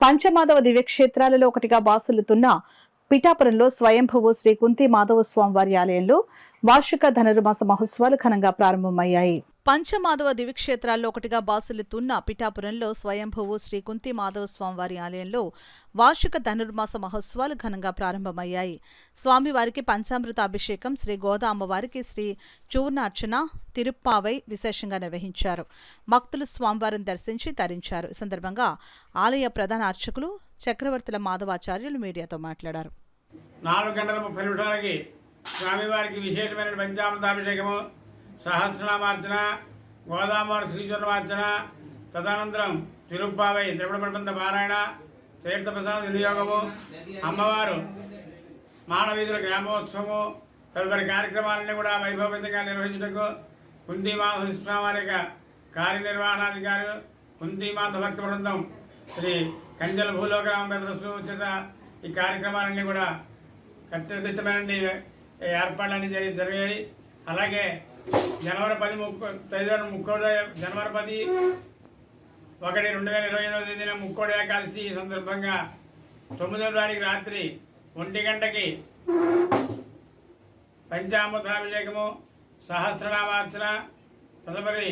పంచమాధవ దివ్యక్షేత్రాలలో ఒకటిగా బాసులుతున్న పిఠాపురంలో స్వయంభువు శ్రీ కుంతి మాధవ స్వామివారి ఆలయంలో వార్షిక ధనుర్మాస మహోత్సవాలు ఘనంగా ప్రారంభమయ్యాయి. పంచమాధవ దివ్యక్షేత్రాల్లో ఒకటిగా బాసులుతున్న పిఠాపురంలో స్వయంభువు శ్రీ కుంతి మాధవ స్వామివారి ఆలయంలో వార్షిక ధనుర్మాస మహోత్సవాలు ఘనంగా ప్రారంభమయ్యాయి. స్వామివారికి పంచామృత అభిషేకం, శ్రీ గోదా అమ్మవారికి శ్రీ చూర్ణార్చన, తిరుప్పావై విశేషంగా నిర్వహించారు. భక్తులు స్వామివారిని దర్శించి తరించారు. ఈ సందర్భంగా ఆలయ ప్రధాన అర్చకులు చక్రవర్తుల మాధవాచార్యులు మీడియాతో మాట్లాడారు. 4 గంటల 30 నిమిషాలకి స్వామివారికి విశేషమైన పంచామృతాభిషేకము, సహస్రనామార్చన, గోదావరి శ్రీచూర్ణమార్చన, తదనంతరం తిరుప్పావై ద్రవిడ ప్రబంధ పారాయణ, తీర్థప్రసాద వినియోగము, అమ్మవారు మానవీధుల గ్రామోత్సవము తదుపరి కార్యక్రమాలన్నీ కూడా వైభవంతంగా నిర్వహించుటకు కుంతి మాధవ స్వామి యొక్క కార్యనిర్వహణాధికారి కుంతి మాధవ భక్త బృందం శ్రీ కంజల భూలోకరామ పెద్దరసు చేత ఈ కార్యక్రమాలన్నీ కూడా కట్టుదిట్టమైన ఏర్పాట్లన్నీ జరిగాయి. అలాగే జనవరి 10 2025 తేదీన ముక్కోడి ఏకాదశి సందర్భంగా 9వ తారీఖు రాత్రి 1 గంటకి పంచామృతాభిషేకము, సహస్రనామార్చన, తదుపరి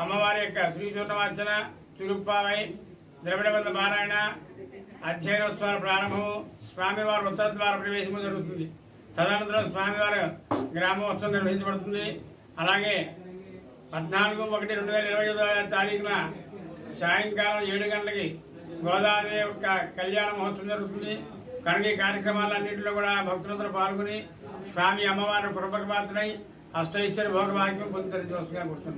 అమ్మవారి యొక్క శ్రీచూర్ణమార్చన, తిరుప్పావై, ద్రవిడబంధ పారాయణ, అధ్యయనోత్సవాల ప్రారంభము, స్వామివారి ఉత్తర ద్వార ప్రవేశము జరుగుతుంది. తదనంతరం స్వామివారి గ్రామోత్సవం నిర్వహించబడుతుంది. అలాగే 14/1/2025 తారీఖున సాయంకాలం 7 గంటలకి గోదావరి యొక్క కళ్యాణ మహోత్సవం జరుగుతుంది. కనుక ఈ కార్యక్రమాలన్నింటిలో కూడా భక్తులందరూ పాల్గొని స్వామి అమ్మవారి కృపకు పాత్రై అష్టైశ్వర్య భోగభాగ్యం పొందుతరి చూస్తున్నా కూర్చున్నాం.